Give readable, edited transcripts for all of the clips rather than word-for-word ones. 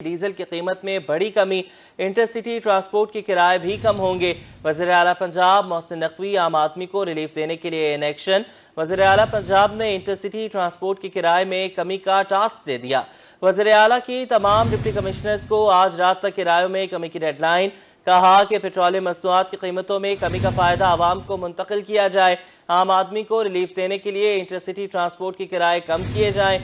Diesel की कीमत में बड़ी कमी, इंटरसिटी ट्रांसपोर्ट के किराए भी कम होंगे। वज़ीर आला पंजाब मोहसिन नकवी आम आदमी को रिलीफ देने के लिए इन एक्शन। वज़ीर आला पंजाब ने इंटरसिटी ट्रांसपोर्ट के किराए में कमी का टास्क दे दिया। वज़ीर आला की तमाम डिप्टी कमिश्नर्स को आज रात तक किरायों में कमी की डेडलाइन। कहा कि पेट्रोलियम मसनूआत की कीमतों में कमी का फायदा आवाम को मुंतकिल किया जाए। आम आदमी को रिलीफ देने के लिए इंटरसिटी ट्रांसपोर्ट के किराए कम किए जाएं।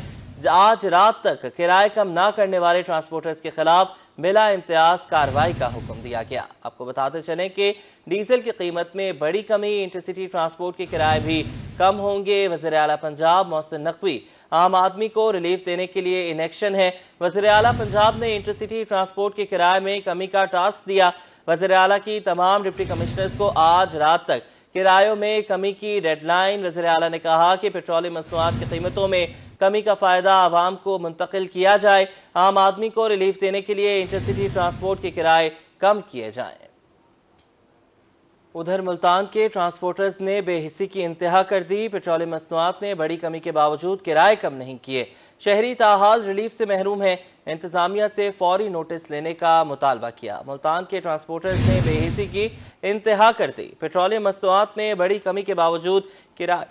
आज रात तक किराए कम ना करने वाले ट्रांसपोर्टर्स के खिलाफ बिला इम्तियाज कार्रवाई का हुक्म दिया गया। आपको बताते चलें कि डीजल की कीमत में बड़ी कमी, इंटरसिटी ट्रांसपोर्ट के किराए भी कम होंगे। वज़ीर आला पंजाब मोहसिन नकवी आम आदमी को रिलीफ देने के लिए इन एक्शन है। वज़ीर आला पंजाब ने इंटरसिटी ट्रांसपोर्ट के किराए में कमी का टास्क दिया। वज़ीर आला की तमाम डिप्टी कमिश्नर्स को आज रात तक किरायों में कमी की डेडलाइन। वज़ीर आला ने कहा कि पेट्रोलियम मसनूआत की कीमतों में कमी का फायदा आवाम को मुंतकिल किया जाए। आम आदमी को रिलीफ देने के लिए इंटरसिटी ट्रांसपोर्ट के किराए कम किए जाएं। उधर मुल्तान के ट्रांसपोर्टर्स ने बेहिस्सी की इंतहा कर दी। पेट्रोलियम मसनूआत में बड़ी कमी के बावजूद किराए कम नहीं किए। शहरी ताहाल रिलीफ से महरूम है। इंतजामिया से फौरी नोटिस लेने का मुतालबा किया। मुल्तान के ट्रांसपोर्टर्स ने बेहिस्सी की इंतहा कर दी। पेट्रोलियम मसनूआत में बड़ी कमी के बावजूद किराए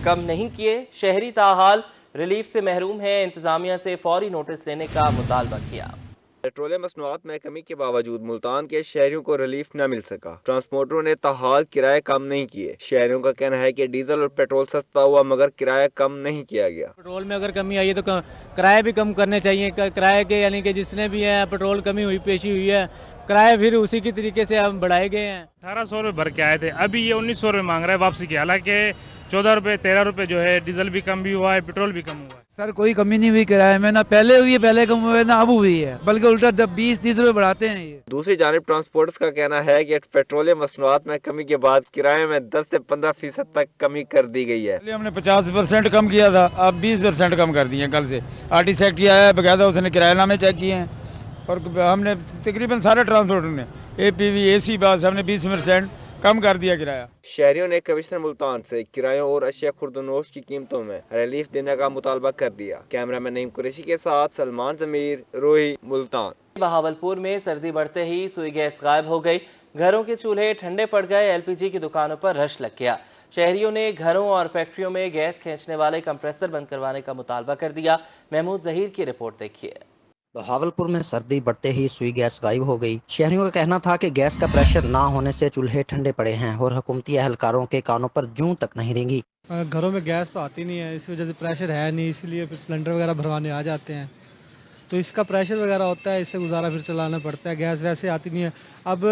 कम नहीं किए। शहरी ताहाल रिलीफ से महरूम है। इंतजामिया से फौरी नोटिस लेने का मुतालबा किया। पेट्रोलियम मसनूआत में कमी के बावजूद मुल्तान के शहरियों को रिलीफ न मिल सका। ट्रांसपोर्टरों ने ताहाल किराए कम नहीं किए। शहरियों का कहना है कि डीजल और पेट्रोल सस्ता हुआ मगर किराया कम नहीं किया गया। पेट्रोल में अगर कमी आई है तो किराए भी कम करने चाहिए। किराए के यानी कि जिसने भी है पेट्रोल कमी हुई पेशी हुई है, किराए फिर उसी की तरीके से हम बढ़ाए गए हैं। 1800 रुपये भर के आए थे, अभी ये 1900 रुपये मांग रहा है वापसी की। हालांकि 14 रुपये 13 रुपये जो है डीजल भी कम भी हुआ है, पेट्रोल भी कम हुआ है। सर कोई कमी नहीं हुई किराए में, ना पहले हुई है, पहले कम हुआ है, ना अब हुई है, बल्कि उल्टा 20-30 रुपये बढ़ाते हैं ये। दूसरी जानिब ट्रांसपोर्टर्स का कहना है कि पेट्रोलियम मसनूआत में कमी के बाद किराए में 10 से 15% तक कमी कर दी गई है। हमने 50% कम किया था, अब 20% कम कर दिए कल से। आरटी सेक्रेटरी आया है, बकायदा उसने किराएनामे चेक किए हैं और हमने तकरीबन सारे ट्रांसपोर्टर ने APV AC बस हमने 20% कम कर दिया किराया। शहरियों ने कमिश्नर मुल्तान से किरायों और अशिया खुर्दनोश की कीमतों में रिलीफ देने का मुतालबा कर दिया। कैमरामैन नईम कुरैशी के साथ सलमान जमीर, रोही, मुल्तान। बहावलपुर में सर्दी बढ़ते ही सुई गैस गायब हो गई। घरों के चूल्हे ठंडे पड़ गए। LPG की दुकानों पर रश लग गया। शहरियों ने घरों और फैक्ट्रियों में गैस खींचने वाले कंप्रेसर बंद करवाने का मुतालबा कर दिया। महमूद जहीर की रिपोर्ट देखिए। बहावलपुर में सर्दी बढ़ते ही सुई गैस गायब हो गई। शहरियों का कहना था कि गैस का प्रेशर ना होने से चूल्हे ठंडे पड़े हैं और हुकूमती एहलकारों के कानों पर जूं तक नहीं रेंगी। घरों में गैस तो आती नहीं है, इस वजह से प्रेशर है नहीं, इसलिए फिर सिलेंडर वगैरह भरवाने आ जाते हैं तो इसका प्रेशर वगैरह होता है, इससे गुजारा फिर चलाना पड़ता है। गैस वैसे आती नहीं है। अब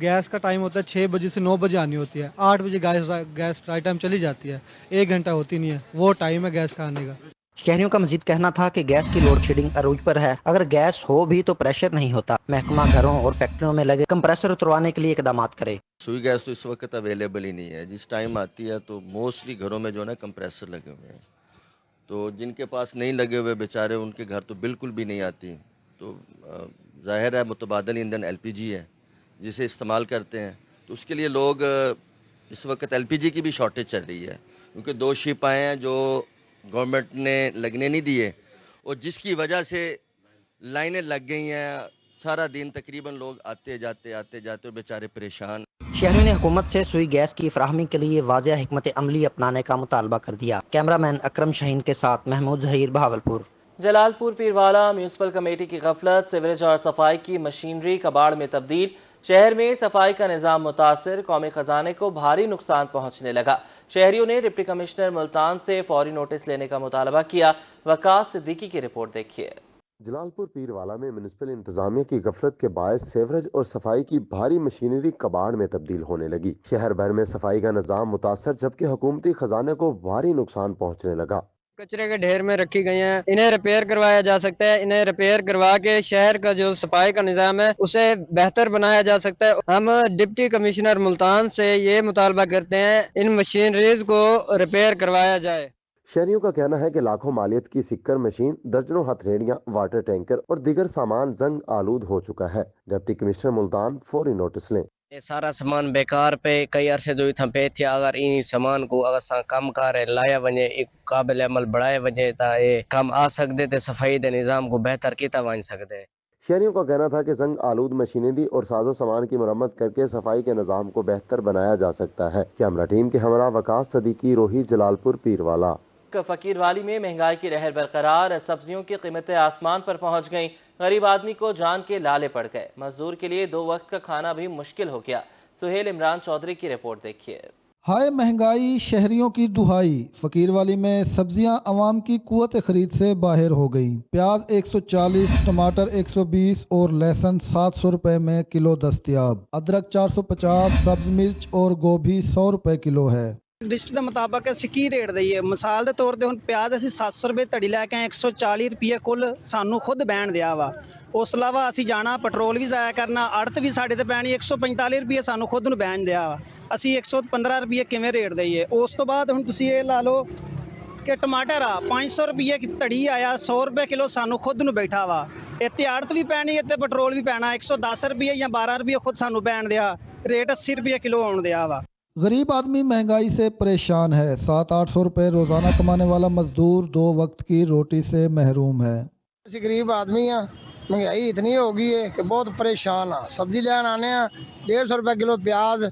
गैस का टाइम होता है 6 बजे से 9 बजे आनी होती है। 8 बजे गैस राइट टाइम चली जाती है, 1 घंटा होती नहीं है, वो टाइम है गैस का आने का। शहरियों का मजीद कहना था कि गैस की लोड शेडिंग अरूज पर है। अगर गैस हो भी तो प्रेशर नहीं होता। महकमा घरों और फैक्ट्रियों में लगे कंप्रेसर उतरवाने के लिए इकदाम करे। सुई गैस तो इस वक्त अवेलेबल ही नहीं है। जिस टाइम आती है तो मोस्टली घरों में जो है ना कंप्रेसर लगे हुए हैं, तो जिनके पास नहीं लगे हुए बेचारे उनके घर तो बिल्कुल भी नहीं आती। तो जाहिर है मुतबादल ईंधन LPG है जिसे इस्तेमाल करते हैं, तो उसके लिए लोग इस वक्त LPG की भी शॉर्टेज चल रही है क्योंकि 2 शिप आए हैं जो गवर्नमेंट ने लगने नहीं दिए और जिसकी वजह से लाइनें लग गई हैं। सारा दिन तकरीबन लोग आते जाते और बेचारे परेशान। शहरियों ने हुकूमत से सुई गैस की फराहमी के लिए वाज़ेह हिकमत अमली अपनाने का मुतालबा कर दिया। कैमरामैन अकरम शाहीन के साथ महमूद जहीर, बहावलपुर। जलालपुर पीरवाला म्यूनिसिपल कमेटी की गफलत, सीवरेज और सफाई की मशीनरी कबाड़ में तब्दील। शहर में सफाई का निजाम मुतासिर, कौमी खजाने को भारी नुकसान पहुंचने लगा। शहरियों ने डिप्टी कमिश्नर मुल्तान से फौरी नोटिस लेने का मुतालबा किया। वकास सिद्दीकी की रिपोर्ट देखिए। जलालपुर पीरवाला में म्युनिसिपल इंतजामिया की गफलत के बायस सेवरेज और सफाई की भारी मशीनरी कबाड़ में तब्दील होने लगी। शहर भर में सफाई का निजाम मुतासर जबकि हुकूमती खजाने को भारी नुकसान पहुंचने लगा। कचरे के ढेर में रखी गई हैं, इन्हें रिपेयर करवाया जा सकता है। इन्हें रिपेयर करवा के शहर का जो सफाई का निजाम है उसे बेहतर बनाया जा सकता है। हम डिप्टी कमिश्नर मुल्तान से ये मुतालबा करते हैं इन मशीनरीज को रिपेयर करवाया जाए। शहरियों का कहना है कि लाखों मालियत की सिक्कर मशीन, दर्जनों हथेलियां, वाटर टैंकर और दीगर सामान जंग आलूद हो चुका है। डिप्टी कमिश्नर मुल्तान फौरी नोटिस लें। ये सारा सामान बेकार पे कई अरसे जो इथां पे थे, अगर इन सामान को अगर कम कार लाया वने, एक काबिल अमल बढ़ाए वने ता ये कम आ सकते ते सफाई दे निजाम को बेहतर किया वन सकते। شہریوں کا کہنا تھا کہ زنگ آلود مشینری اور ساز و سامان کی مرمت کر کے صفائی کے نظام کو بہتر بنایا جا سکتا ہے۔ کیمرہ ٹیم کے ہمراہ وقاص صدیقی، روہی، جلال پور، پیروالا۔ فقیر والی میں مہنگائی کی لہر برقرار، سبزیوں کی قیمتیں آسمان پر پہنچ گئیں، غریب آدمی کو جان کے لالے پڑ گئے، مزدور کے لیے 2 وقت کا کھانا بھی مشکل ہو گیا۔ سہیل عمران چودھری کی رپورٹ دیکھیے۔ ہائے مہنگائی، شہریوں کی دہائی۔ فقیر والی میں سبزیاں عوام کی قوت خرید سے باہر ہو گئیں۔ پیاز 140، ٹماٹر 120 اور لہسن 700 روپے میں کلو دستیاب۔ ادرک 450، سبز مرچ اور گوبھی 100 روپے کلو ہے۔ لسٹ کے مطابق ਅਸੀਂ ਕੀ ਰੇਟ ਦਈਏ? ਮਿਸਾਲ ਦੇ ਤੌਰ ਤੇ ਹੁਣ ਪਿਆਜ਼ ਅਸੀਂ 700 ਰੁਪਏ ਧੜੀ ਲੈ ਕੇ 140 ਰੁਪਏ ਕੁੱਲ ਸਾਨੂੰ ਖੁਦ ਬੈਣ ਦਿਆ ਵਾ। ਉਸ ਤੋਂ ਇਲਾਵਾ ਅਸੀਂ ਜਾਣਾ ਪੈਟਰੋਲ ਵੀ ਜ਼ਾਇਆ ਕਰਨਾ, ਅੜਤ ਵੀ ਸਾਡੇ ਤੇ ਪੈਣੀ 145 ਰੁਪਏ ਸਾਨੂੰ ਖੁਦ ਨੂੰ ਬੈਣ ਦਿਆ ਵਾ। ਅਸੀਂ 115 ਰੁਪਏ ਕਿਵੇਂ ਰੇਟ ਦਈਏ? ਉਸ ਤੋਂ ਬਾਅਦ ਹੁਣ ਤੁਸੀਂ ਇਹ ਲਾ ਲਓ ਕਿ ਟਮਾਟਰ ਆ 500 ਰੁਪਏ ਕੀ ਧੜੀ ਆਇਆ, 100 ਰੁਪਏ ਕਿਲੋ ਸਾਨੂੰ ਖੁਦ ਨੂੰ ਬੈਠਾ ਵਾ। ਇੱਥੇ ਅੜਤ ਵੀ ਪੈਣੀ, ਇੱਥੇ ਪੈਟਰੋਲ ਵੀ ਪੈਣਾ, 110 ਰੁਪਏ ਜਾਂ 12 ਰੁਪਏ ਖੁਦ ਸਾਨੂੰ ਬੈਣ ਦਿਆ, ਰੇਟ 80 ਰੁਪਏ ਕਿਲੋ ਆਉਣ ਦਿਆ ਵਾ। غریب آدمی مہنگائی سے پریشان ہے۔ 700-800 روپے روزانہ کمانے والا مزدور 2 وقت کی روٹی سے محروم ہے۔ ਅਸੀਂ ਗਰੀਬ ਆਦਮੀ ਆ, ਮਹਿੰਗਾਈ ਇਤਨੀ ਹੋ ਗਈ ਹੈ ਕਿ ਬਹੁਤ ਪਰੇਸ਼ਾਨ ਆ। ਸਬਜ਼ੀ ਲੈਣ ਆਨੇ ਆ 150 ਰੁਪਏ ਕਿਲੋ ਪਿਆਜ਼,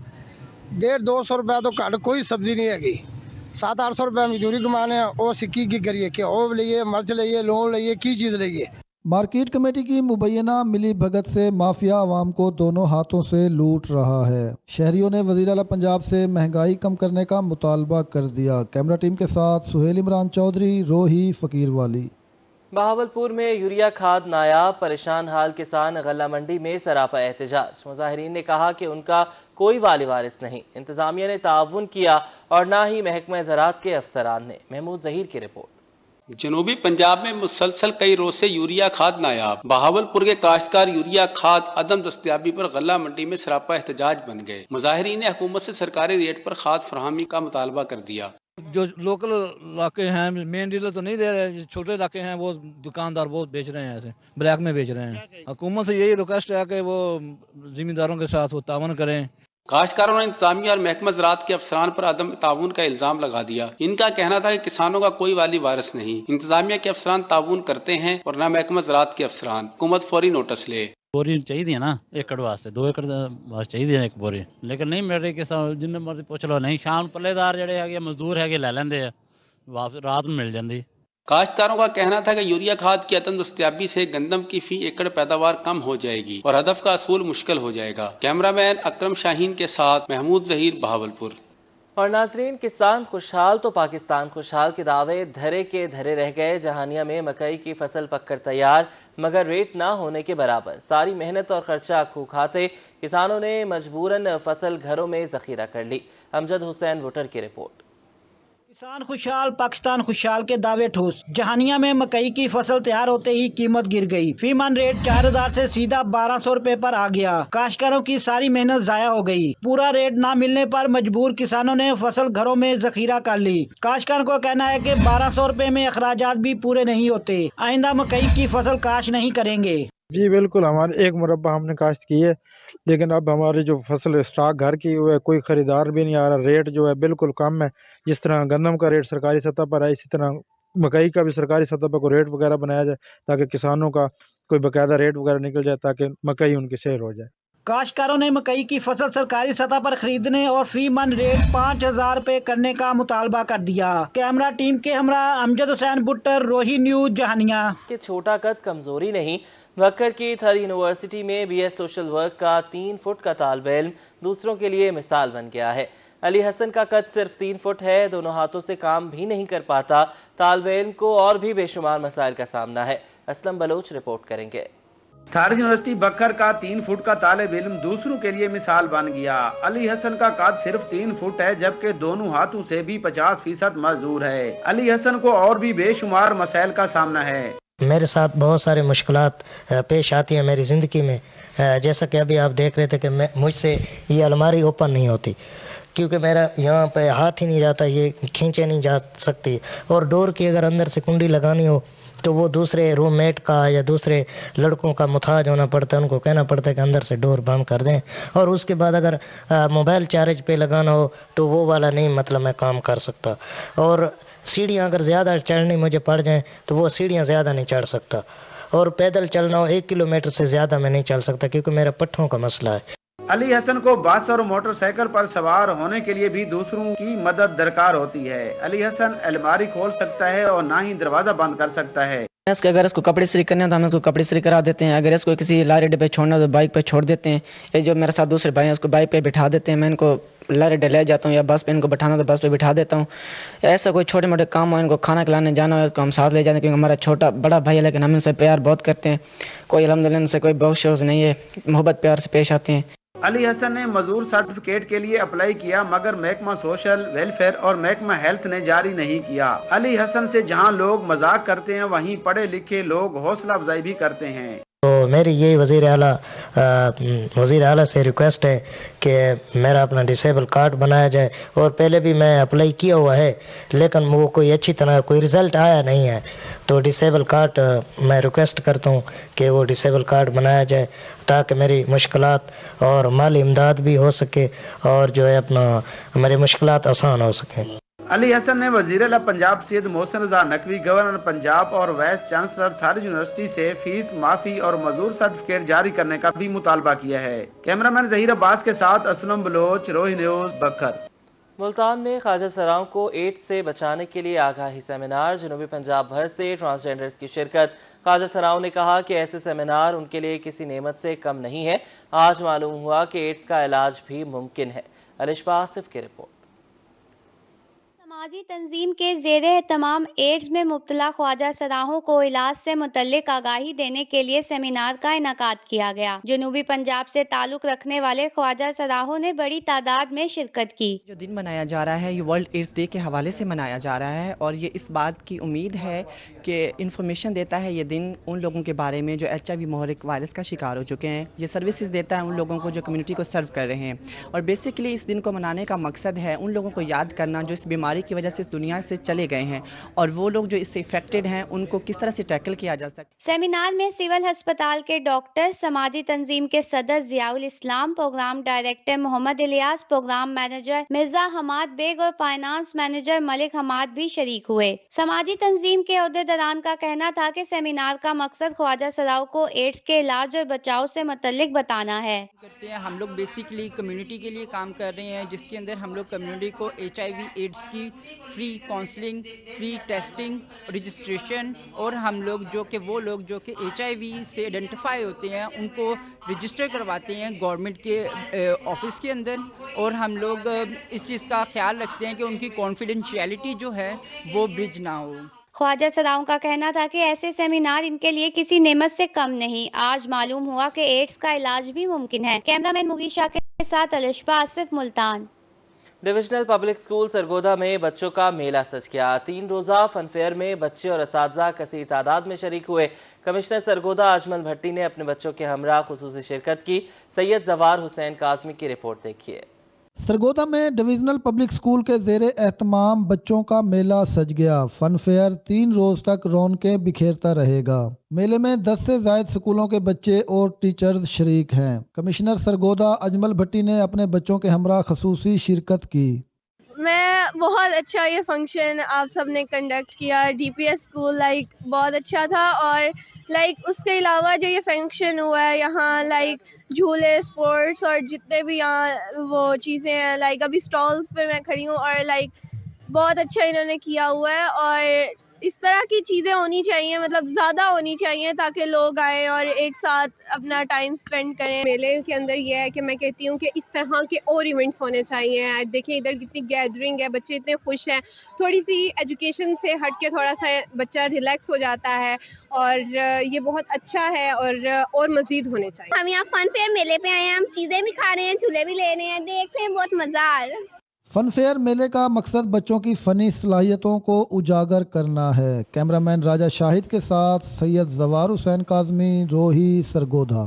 150-200 ਰੁਪਏ ਤੋਂ ਘੱਟ ਕੋਈ ਸਬਜ਼ੀ ਨਹੀਂ ਹੈਗੀ। 700-800 ਰੁਪਏ ਮਜ਼ਦੂਰੀ ਕਮਾਨੇ ਆ, ਉਹ ਅਸੀਂ ਕੀ ਕਰੀਏ? ਘਿਓ ਲਈਏ, مرچ لئیے، لون لئیے، کی چیز لئیے؟ مارکیٹ کمیٹی کی مبینہ ملی بھگت سے مافیا عوام کو دونوں ہاتھوں سے لوٹ رہا ہے۔ شہریوں نے وزیر اعلیٰ پنجاب سے مہنگائی کم کرنے کا مطالبہ کر دیا۔ کیمرہ ٹیم کے ساتھ سہیل عمران چودھری، روہی، فقیر والی۔ بہاولپور میں یوریا کھاد نایاب، پریشان حال کسان غلہ منڈی میں سراپا احتجاج۔ مظاہرین نے کہا کہ ان کا کوئی والی وارث نہیں، انتظامیہ نے تعاون کیا اور نہ ہی محکمہ زراعت کے افسران نے۔ محمود ظہیر کی رپورٹ۔ جنوبی پنجاب میں مسلسل کئی روز سے یوریا کھاد نایاب، بہاولپور کے کاشتکار یوریا کھاد عدم دستیابی پر غلہ منڈی میں سراپا احتجاج بن گئے۔ مظاہرین نے حکومت سے سرکاری ریٹ پر کھاد فراہمی کا مطالبہ کر دیا۔ جو لوکل علاقے ہیں، مین ڈیلر تو نہیں دے رہے، چھوٹے علاقے ہیں وہ دکاندار وہ بیچ رہے ہیں، ایسے بلیک میں بیچ رہے ہیں۔ حکومت سے یہی ریکویسٹ ہے کہ وہ زمینداروں کے ساتھ وہ تعاون کریں۔ کاشتکاروں نے انتظامیہ اور محکمہ زراعت کے افسران پر عدم تعاون کا الزام لگا دیا۔ ان کا کہنا تھا کہ کسانوں کا کوئی والی وارث نہیں، انتظامیہ کے افسران تعاون کرتے ہیں اور نہ محکمہ زراعت کے افسران۔ حکومت فوری نوٹس لے۔ بوری چاہیے نا ایکڑ واسطے، 2 ایکڑ چاہیے ایک بوری، لیکن نہیں مل رہی۔ کسان جن مرضی پوچھ لو نہیں، شام پلے دار جڑے ہے مزدور ہے لے لیندے ہیں، رات میں مل جاندی۔ کاشتکاروں کا کہنا تھا کہ یوریا کھاد کی عدم دستیابی سے گندم کی فی ایکڑ پیداوار کم ہو جائے گی اور ہدف کا حصول مشکل ہو جائے گا۔ کیمرہ مین اکرم شاہین کے ساتھ محمود ظہیر، بہاولپور۔ اور ناظرین، کسان خوشحال تو پاکستان خوشحال کے دعوے دھرے کے دھرے رہ گئے۔ جہانیہ میں مکئی کی فصل پک کر تیار، مگر ریٹ نہ ہونے کے برابر، ساری محنت اور خرچہ کھو کھاتے کسانوں نے مجبوراً فصل گھروں میں ذخیرہ کر لی۔ امجد حسین ووٹر کی رپورٹ۔ کسان خوشحال پاکستان خوشحال کے دعوے ٹھوس۔ جہانیہ میں مکئی کی فصل تیار ہوتے ہی قیمت گر گئی، فی من ریٹ 4000 سے سیدھا 1200 روپے پر آ گیا۔ کاشتکاروں کی ساری محنت ضائع ہو گئی۔ پورا ریٹ نہ ملنے پر مجبور کسانوں نے فصل گھروں میں ذخیرہ کر لی۔ کاشتکاروں کو کہنا ہے کہ 1200 روپے میں اخراجات بھی پورے نہیں ہوتے، آئندہ مکئی کی فصل کاشت نہیں کریں گے۔ جی بالکل، ہمارے 1 مربع ہم نے کاشت کی ہے، لیکن اب ہماری جو فصل اسٹاک گھر کی ہوئے کوئی خریدار بھی نہیں آ رہا۔ ریٹ جو ہے بالکل کم ہے، جس طرح گندم کا ریٹ سرکاری سطح پر ہے اسی طرح مکئی کا بھی سرکاری سطح پر کوئی ریٹ وغیرہ بنایا جائے تاکہ کسانوں کا کوئی باقاعدہ ریٹ وغیرہ نکل جائے تاکہ مکئی ان کی سیل ہو جائے۔ کاشتکاروں نے مکئی کی فصل سرکاری سطح پر خریدنے اور فی من ریٹ 5000 روپے کرنے کا مطالبہ کر دیا۔ کیمرہ ٹیم کے ہمراہ امجد حسین بٹر، روہی نیوز، جہانیہ۔ کہ چھوٹا قد کمزوری نہیں، وکر کی تھر یونیورسٹی میں بی ایس سوشل ورک کا 3 فٹ کا طالب علم دوسروں کے لیے مثال بن گیا ہے۔ علی حسن کا قد صرف 3 فٹ ہے، دونوں ہاتھوں سے کام بھی نہیں کر پاتا۔ طالب علم کو اور بھی بے شمار مسائل کا سامنا ہے۔ اسلم بلوچ رپورٹ کریں گے۔ تھر یونیورسٹی بکر کا 3 فٹ کا طالب علم دوسروں کے لیے مثال بن گیا۔ علی حسن کا قد صرف 3 فٹ ہے جبکہ دونوں ہاتھوں سے بھی 50% معذور ہے۔ علی حسن کو اور بھی بے شمار مسائل کا سامنا ہے۔ میرے ساتھ بہت سارے مشکلات پیش آتی ہیں میری زندگی میں، جیسا کہ ابھی آپ دیکھ رہے تھے کہ مجھ سے یہ الماری اوپن نہیں ہوتی کیونکہ میرا یہاں پہ ہاتھ ہی نہیں جاتا، یہ کھینچے نہیں جا سکتی، اور ڈور کی اگر اندر سے کنڈی لگانی ہو تو وہ دوسرے روم میٹ کا یا دوسرے لڑکوں کا محتاج ہونا پڑتا ہے، ان کو کہنا پڑتا ہے کہ اندر سے ڈور بند کر دیں، اور اس کے بعد اگر موبائل چارج پہ لگانا ہو تو وہ والا نہیں مطلب میں کام کر سکتا، اور سیڑھیاں اگر زیادہ چڑھنی مجھے پڑ جائیں تو وہ سیڑھیاں زیادہ نہیں چڑھ سکتا، और पैदल चलना हो 1 किलोमीटर से ज़्यादा मैं नहीं चल सकता क्योंकि मेरा पट्ठों का मसला है। अली हसन को बस और मोटरसाइकिल पर सवार होने के लिए भी दूसरों की मदद दरकार होती है। अली हसन अलमारी खोल सकता है और ना ही दरवाजा बंद कर सकता है। अगर इसको कपड़े इस्त्री करने हैं तो हम इसको कपड़े इस्त्री करा देते हैं। अगर इसको किसी लारी अड्डे पे छोड़ना है तो बाइक पे छोड़ देते हैं। ये जो मेरे साथ दूसरे भाई हैं उसको बाइक पे बिठा देते हैं, मैं इनको लारी अड्डे ले जाता हूँ या बस पे इनको बैठाना तो बस पे बिठा देता हूँ। ऐसा कोई छोटे मोटे काम हो, इनको खाना खिलाने जाना हो तो हम साथ ले जाते हैं क्योंकि हमारा छोटा बड़ा भाई है, लेकिन हम इनसे प्यार बहुत करते हैं। कोई अल्हम्दुलिल्लाह इनसे कोई बख्श नहीं है, मोहब्बत प्यार से पेश आते हैं। अली हसन ने मजदूर सर्टिफिकेट के लिए अप्लाई किया मगर महकमा सोशल वेलफेयर और महकमा हेल्थ ने जारी नहीं किया। अली हसन से जहां लोग मजाक करते हैं वहीं पढ़े लिखे लोग हौसला अफजाई भी करते हैं। तो मेरी यही वज़ीर आला से रिक्वेस्ट है कि मेरा अपना डिसेबल कार्ड बनाया जाए और पहले भी मैं अप्लाई किया हुआ है लेकिन वो कोई अच्छी तरह कोई रिज़ल्ट आया नहीं है। तो डिसेबल कार्ड मैं रिक्वेस्ट करता हूँ कि वो डिसेबल कार्ड बनाया जाए ताकि मेरी मुश्किलात और माली इमदाद भी हो सके और जो है अपना मेरी मुश्किलात आसान हो सके। अली हसन ने वज़ीर आला पंजाब सैयद मोहसिन रज़ा नकवी, गवर्नर पंजाब और वाइस चांसलर थारिज यूनिवर्सिटी से फीस माफी और मजदूर सर्टिफिकेट जारी करने का भी मुतालबा किया है। कैमरामैन ज़हीर अब्बास के साथ असलम बलोच, रोही न्यूज़, बखर। मुल्तान में ख्वाजा सराओं को एड्स से बचाने के लिए आगाही सेमिनार, जनूबी पंजाब भर से ट्रांसजेंडर्स की शिरकत। ख्वाजा सराओं ने कहा कि ऐसे सेमिनार उनके लिए किसी नेमत से कम नहीं है। आज मालूम हुआ कि एड्स का इलाज भी मुमकिन है। अलिशा आसिफ की रिपोर्ट। समाजी तंजीम के ज़ेरे एहतमाम एड्स में मुब्तला ख्वाजा सराहों को इलाज से मुतल्लिक आगाही देने के लिए सेमिनार का इनेकाद किया गया। जनूबी पंजाब से ताल्लुक रखने वाले ख्वाजा सराहों ने बड़ी तादाद में शिरकत की। जो दिन मनाया जा रहा है ये वर्ल्ड एड्स डे के हवाले से मनाया जा रहा है और ये इस बात की उम्मीद है कि इंफॉर्मेशन देता है ये दिन उन लोगों के बारे में जो HIV मुहर्रिक वायरस का शिकार हो चुके हैं। ये सर्विसेज देता है उन लोगों को जो कम्युनिटी को सर्व कर रहे हैं और बेसिकली इस दिन को मनाने का मकसद है उन लोगों को याद करना जो इस बीमारी की वजह से इस दुनिया से चले गए हैं और वो लोग जो इससे इफेक्टेड हैं उनको किस तरह से टैकल किया जा सकता है। सेमिनार में सिविल अस्पताल के डॉक्टर, समाजी तंजीम के सदर Ziaul Islam, programme director Mohammad Ilyas, programme manager Mirza Hammad Baig और फाइनेंस मैनेजर मलिक हमाद भी शरीक हुए। समाजी तंजीम के अहदेदारान का कहना था कि सेमिनार का मकसद ख्वाजा सराओं को एड्स के इलाज और बचाव से मुतल्लिक बताना है। हम लोग बेसिकली कम्युनिटी के लिए काम कर रहे हैं जिसके अंदर हम लोग कम्युनिटी को HIV एड्स की free counselling, free testing, registration और हम लोग जो कि वो लोग जो कि HIV से आइडेंटिफाई होते हैं उनको रजिस्टर करवाते हैं गवर्नमेंट के ऑफिस के अंदर और हम लोग इस चीज़ का ख्याल रखते हैं कि उनकी कॉन्फिडेंशियलिटी जो है वो ब्रिज ना हो। ख्वाजा सराओं का कहना था कि ऐसे सेमिनार इनके लिए किसी नेमत से कम नहीं। आज मालूम हुआ कि एड्स का इलाज भी मुमकिन है। कैमरामैन मुगीशा के साथ Alisha Asif, Multan. Divisional public school Sargodha में बच्चों का मेला सज गया। 3 रोजा फनफेयर में बच्चे और असातिज़ा कसीर तादाद में शरीक हुए। कमिश्नर सरगोदा अजमल भट्टी ने अपने बच्चों के हमरा खुसूसी शिरकत की। सैयद जवार हुसैन काज़मी की रिपोर्ट देखिए। सरगोदा में डिविजनल पब्लिक स्कूल के ज़ेरे एहतमाम बच्चों का मेला सज गया। फन फेयर 3 रोज तक रौनकें बिखेरता रहेगा। मेले में 10 से ज़ायद स्कूलों के बच्चे और टीचर्स शरीक हैं। कमिश्नर सरगोदा अजमल भट्टी ने अपने बच्चों के हमरा खसूसी शिरकत की। मैं बहुत अच्छा ये फंक्शन आप सब ने कंडक्ट किया। DPS स्कूल बहुत अच्छा था और उसके अलावा जो ये फंक्शन हुआ है यहाँ झूले, स्पोर्ट्स और जितने भी यहाँ वो चीज़ें हैं अभी स्टॉल्स पे मैं खड़ी हूँ और बहुत अच्छा इन्होंने किया हुआ है और इस तरह की चीज़ें होनी चाहिए, मतलब ज़्यादा होनी चाहिए ताकि लोग आए और एक साथ अपना टाइम स्पेंड करें। मेले के अंदर ये है कि मैं कहती हूँ कि इस तरह के और इवेंट्स होने चाहिए। देखिए इधर कितनी गैदरिंग है, बच्चे इतने खुश हैं। थोड़ी सी एजुकेशन से हट के थोड़ा सा बच्चा रिलैक्स हो जाता है और ये बहुत अच्छा है और मज़ीद होने चाहिए। हम यहाँ फन फेयर मेले पे आए हैं, हम चीज़ें भी खा रहे हैं, झूले भी ले रहे हैं, देख रहे हैं, बहुत मज़ा आ रहा है। फन फेयर मेले का मकसद बच्चों की फनी सलाहियतों को उजागर करना है। कैमरामैन राजा शाहिद के साथ सैयद जवार हुसैन काज़मी, रोही, सरगोधा।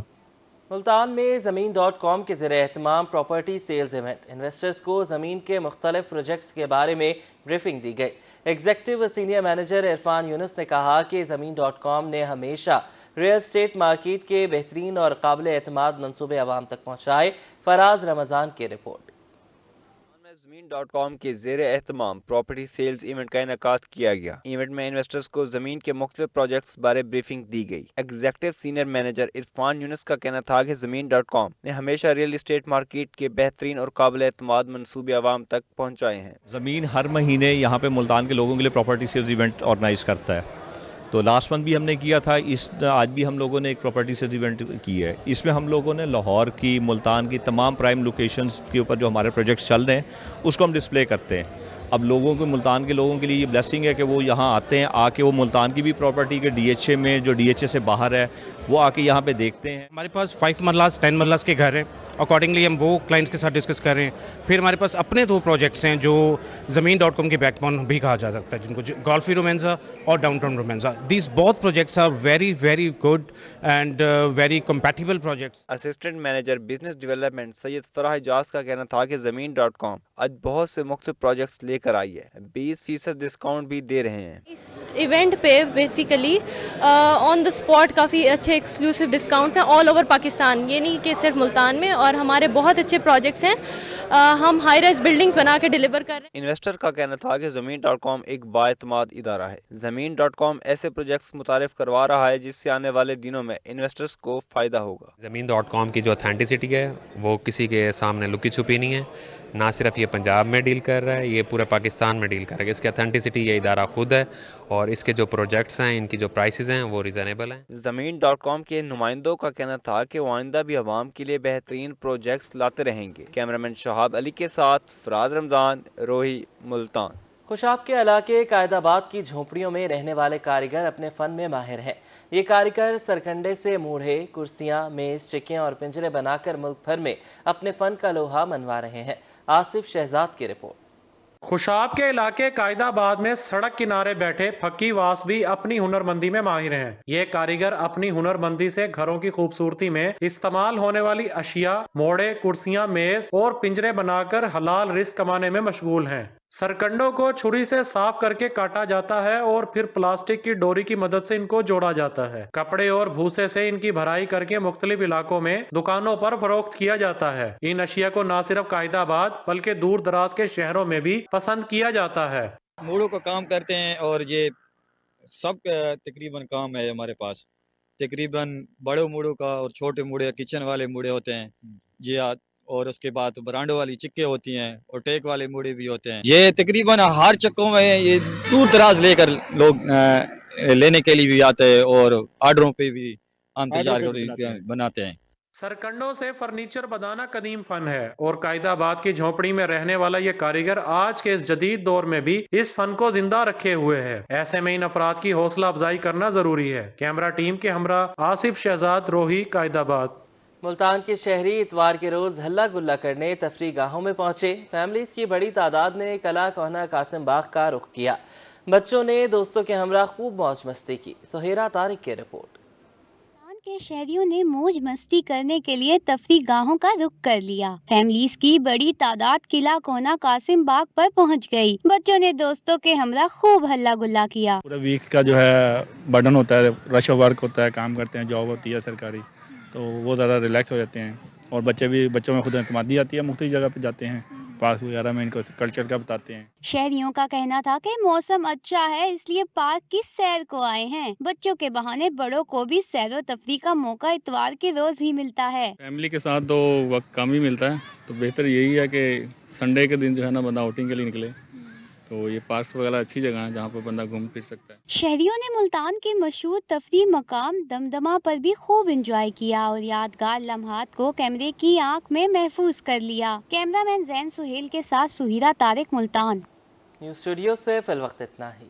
मुल्तान में ज़मीन.com के ज़रिए एहतमाम प्रॉपर्टी सेल्स इवेंट। इन्वेस्टर्स को ज़मीन के मुख्तलिफ प्रोजेक्ट्स के बारे में ब्रीफिंग दी गई। Executive senior manager Irfan Yunus ने कहा कि ज़मीन.com ने हमेशा रियल एस्टेट मार्केट के बेहतरीन और काबिल एतमाद मंसूबे अवाम तक पहुँचाए। फराज रमज़ान की रिपोर्ट। زمین.com کے زیر اہتمام پراپرٹی سیلز ایونٹ کا انعقاد کیا گیا۔ ایونٹ میں انویسٹرز کو زمین کے مختلف پروجیکٹس بارے بریفنگ دی گئی۔ ایگزیکٹو سینئر مینیجر عرفان یونس کا کہنا تھا کہ زمین.com نے ہمیشہ ریئل اسٹیٹ مارکیٹ کے بہترین اور قابل اعتماد منصوبے عوام تک پہنچائے ہیں۔ زمین ہر مہینے یہاں پہ ملتان کے لوگوں کے لیے پراپرٹی سیلز ایونٹ آرگنائز کرتا ہے، تو لاسٹ منتھ بھی ہم نے کیا تھا، آج بھی ہم لوگوں نے ایک پراپرٹی سیلز ایونٹ کی ہے۔ اس میں ہم لوگوں نے لاہور کی، ملتان کی تمام پرائم لوکیشنز کے اوپر جو ہمارے پروجیکٹس چل رہے ہیں اس کو ہم ڈسپلے کرتے ہیں۔ اب لوگوں کو، ملتان کے لوگوں کے لیے یہ بلیسنگ ہے کہ وہ یہاں آتے ہیں، آ کے وہ ملتان کی بھی پراپرٹی کے ڈی ایچ اے میں، جو ڈی ایچ اے سے باہر ہے، وہ آ کے یہاں پہ دیکھتے ہیں۔ ہمارے پاس 5 مرلہs 10 مرلہs کے گھر ہیں، اکارڈنگلی ہم وہ کلائنٹس کے ساتھ ڈسکس کر رہے ہیں۔ پھر ہمارے پاس اپنے 2 پروجیکٹس ہیں جو زمین.com کی بیک بون بھی کہا جا سکتا ہے، جن کو گولفی رومینزا اور downtown Romanza. These both projects are very very good and very compatible projects. Assistant manager business development Syed Farah Ejaz کا کہنا تھا کہ زمین.com آج بہت سے مختلف پروجیکٹس لے کر آئی ہے، 20% ڈسکاؤنٹ بھی دے رہے ہیں۔ اس ایونٹ پہ بیسیکلی آن دا اسپاٹ کافی اچھے ایکسکلوسیو ڈسکاؤنٹس ہیں آل اوور پاکستان، یہ نہیں کہ صرف ملتان میں، اور ہمارے بہت اچھے پروجیکٹس ہیں، ہم ہائی رائز بلڈنگز بنا کے ڈیلیور کر رہے ہیں۔ انویسٹر کا کہنا تھا کہ زمین.com ایک بااعتماد ادارہ ہے۔ زمین.com ایسے پروجیکٹس متعارف کروا رہا ہے جس سے آنے والے دنوں میں انویسٹرز کو فائدہ ہوگا۔ زمین.com کی جو اتھینٹسٹی ہے وہ کسی کے سامنے لکی چھپی نہیں ہے، نہ صرف یہ پنجاب میں ڈیل کر رہا ہے، یہ پورے پاکستان میں ڈیل کر رہا ہے۔ اس کی اتھینٹسٹی یہ ادارہ خود ہے، اور اس کے جو پروجیکٹس ہیں، ان کی جو پرائسز ہیں وہ ریزنیبل ہیں۔ زمین.com کے نمائندوں کا کہنا تھا کہ وہ آئندہ بھی عوام کے لیے بہترین پروجیکٹس لاتے رہیں گے۔ کیمرامین شہاب علی کے ساتھ فراز رمضان، روہی، ملتان۔ خوشاب کے علاقے قائد آباد کی جھونپڑیوں میں رہنے والے کاریگر اپنے فن میں ماہر ہیں۔ یہ کاریگر سرکنڈے سے موڑھے، کرسیاں، میز، چکیں اور پنجرے بنا کر ملک بھر میں اپنے فن کا لوہا منوا رہے ہیں۔ آصف شہزاد کی رپورٹ۔ خوشاب کے علاقے قائد آباد میں سڑک کنارے بیٹھے پھکی واس بھی اپنی ہنرمندی میں ماہر ہیں۔ یہ کاریگر اپنی ہنرمندی سے گھروں کی خوبصورتی میں استعمال ہونے والی اشیاء، موڑے، کرسیاں، میز اور پنجرے بنا کر حلال رزق کمانے میں مشغول ہیں۔ سرکنڈوں کو چھری سے صاف کر کے کاٹا جاتا ہے اور پھر پلاسٹک کی ڈوری کی مدد سے ان کو جوڑا جاتا ہے۔ کپڑے اور بھوسے سے ان کی بھرائی کر کے مختلف علاقوں میں دکانوں پر فروخت کیا جاتا ہے۔ ان اشیاء کو نہ صرف قائد آباد بلکہ دور دراز کے شہروں میں بھی پسند کیا جاتا ہے۔ موڑوں کا کام کرتے ہیں اور یہ سب تقریباً کام ہے ہمارے پاس، تقریباً بڑے موڑوں کا اور چھوٹے موڑے، کچن والے موڑے ہوتے ہیں جی، اور اس کے بعد برانڈوں والی چکے ہوتی ہیں اور ٹیک والے موڑے بھی ہوتے ہیں۔ یہ تقریباً ہر چکوں میں یہ دور دراز لے کر لوگ لینے کے لیے بھی آتے ہیں اور آرڈروں پہ بھی عام تجار بناتے ہیں۔ سرکنڈوں سے فرنیچر بنانا قدیم فن ہے اور قائد آباد کی جھونپڑی میں رہنے والا یہ کاریگر آج کے اس جدید دور میں بھی اس فن کو زندہ رکھے ہوئے ہے۔ ایسے میں ان افراد کی حوصلہ افزائی کرنا ضروری ہے۔ کیمرہ ٹیم کے ہمراہ آصف شہزاد، روہی، قائد آباد۔ ملتان کے شہری اتوار کے روز ہلہ گلا کرنے تفریح گاہوں میں پہنچے۔ فیملیز کی بڑی تعداد نے کلا کوہنا قاسم باغ کا رخ کیا۔ بچوں نے دوستوں کے ہمراہ خوب موج مستی کی۔ سہیرہ طارق کی رپورٹ۔ ملتان کے شہریوں نے موج مستی کرنے کے لیے تفریح گاہوں کا رخ کر لیا۔ فیملیز کی بڑی تعداد قلعہ کوہنا قاسم باغ پر پہنچ گئی۔ بچوں نے دوستوں کے ہمراہ خوب ہلہ گلا کیا۔ پورا ویک کا جو ہے برڈن ہوتا ہے، رش آف ورک ہوتا ہے، کام کرتے ہیں، جاب ہوتی ہے سرکاری، تو وہ زیادہ ریلیکس ہو جاتے ہیں، اور بچوں میں خود اعتمادی آتی ہے۔ مختلف جگہ پہ جاتے ہیں، پارک وغیرہ میں ان کو کلچر کا بتاتے ہیں۔ شہریوں کا کہنا تھا کہ موسم اچھا ہے اس لیے پارک کی سیر کو آئے ہیں۔ بچوں کے بہانے بڑوں کو بھی سیر و تفریح کا موقع اتوار کے روز ہی ملتا ہے۔ فیملی کے ساتھ تو وقت کم ہی ملتا ہے، تو بہتر یہی ہے کہ سنڈے کے دن جو ہے نا بندہ آؤٹنگ کے لیے نکلے، تو یہ پارکس وغیرہ اچھی جگہ ہیں جہاں پر بندہ گھوم پھر سکتا ہے۔ شہریوں نے ملتان کے مشہور تفریح مقام دمدمہ پر بھی خوب انجوائے کیا اور یادگار لمحات کو کیمرے کی آنکھ میں محفوظ کر لیا۔ کیمرہ مین زین سہیل کے ساتھ سہیرہ طارق، ملتان۔ نیوز اسٹوڈیو سے فی الوقت اتنا ہی۔